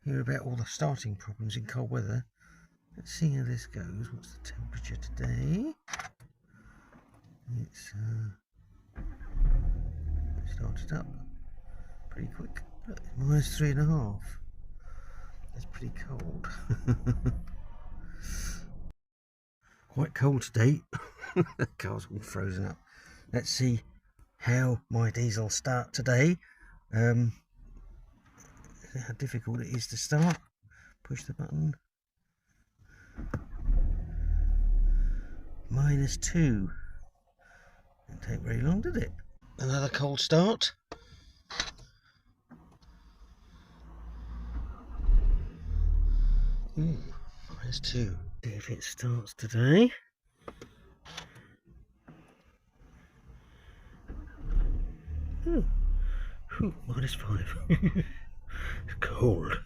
hear about all the starting problems in cold weather. Let's see how this goes. What's the temperature today? It's started up pretty quick. Look, -3.5. That's pretty cold. Quite cold today. The car's all frozen up. Let's see how my diesel start today. How difficult it is to start. Push the button. -2. Didn't take very long, did it? Another cold start. -2. See if it starts today. -5. It's cold.